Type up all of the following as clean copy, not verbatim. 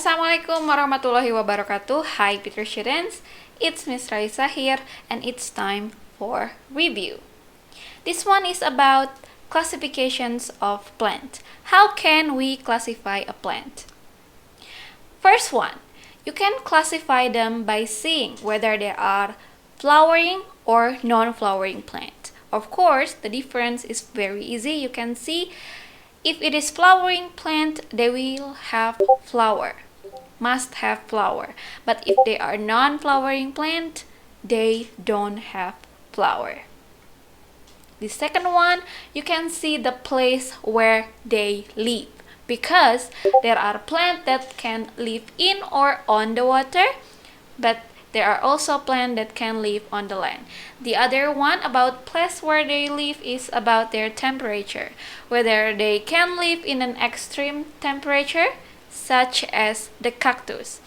Assalamualaikum warahmatullahi wabarakatuh. Hi Peter students, it's Miss Raisa here and it's time for review. This one is about classifications of plant. How can we classify a plant? First one, you can classify them by seeing whether they are flowering or non-flowering plant. Of course, the difference is very easy. You can see if it is flowering plant, they will have flower, must have flower. But if they are non-flowering plant, they don't have flower. The second one, you can see the place where they live, because there are plants that can live in or on the water, but there are also plants that can live on the land. The other one about place where they live is about their temperature, whether they can live in an extreme temperature, such as the cactus,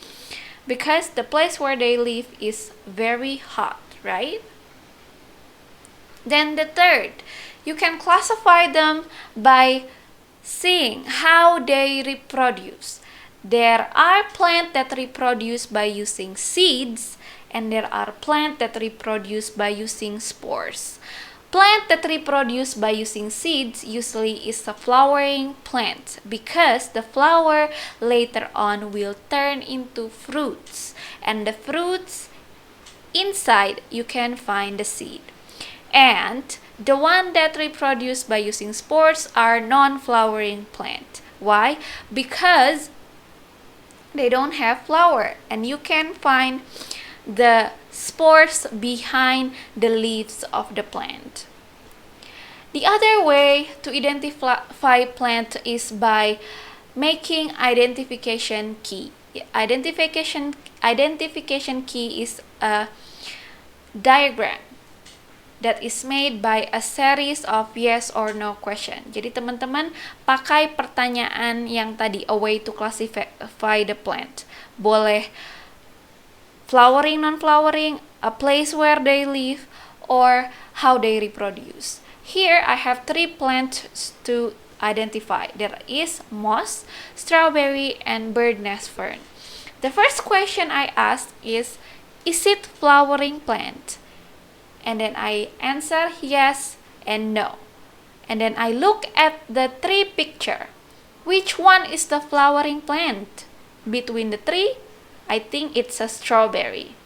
because the place where they live is very hot, right? Then the third, you can classify them by seeing how they reproduce. There are plants that reproduce by using seeds, and there are plants that reproduce by using spores. Plant that reproduce by using seeds usually is a flowering plant, because the flower later on will turn into fruits, and the fruits inside you can find the seed. And the one that reproduce by using spores are non-flowering plant. Why? Because they don't have flower, and you can find the spores behind the leaves of the plant. The other way to identify plant is by making identification key. Identification key is a diagram that is made by a series of yes or no question. Jadi teman-teman pakai pertanyaan yang tadi, a way to classify the plant. Boleh flowering, non-flowering, a place where they live, or how they reproduce. Here I have 3 plants to identify. There is moss, strawberry, and bird nest fern. The first question I asked is it flowering plant? And then I answer yes and no. And then I look at the 3 picture. Which one is the flowering plant? Between the 3, I think it's a strawberry.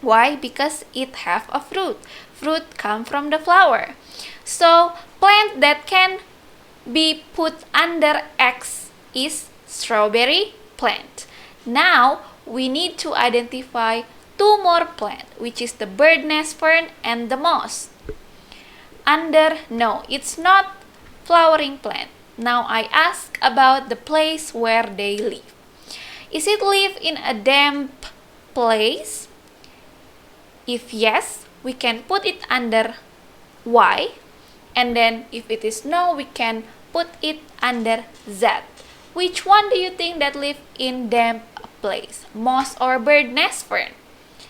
Why? Because it have a fruit. Fruit come from the flower. So plant that can be put under X is strawberry plant. Now we need to identify 2 more plants, which is the bird nest fern and the moss. Under no, it's not flowering plant. Now I ask about the place where they live. Is it live in a damp place? If yes, we can put it under Y. And then if it is no, we can put it under Z. Which one do you think that live in damp place? Moss or bird nest fern?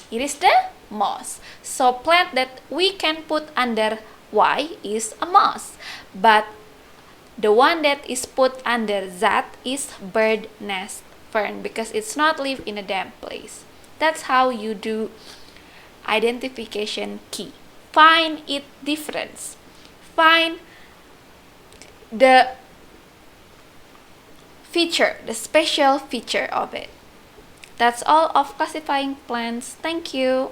It is the moss. So plant that we can put under Y is a moss. But the one that is put under Z is bird nest fern, because it's not live in a damp place. That's how you do identification key. Find its difference. Find the feature, the special feature of it. That's all of classifying plants. Thank you.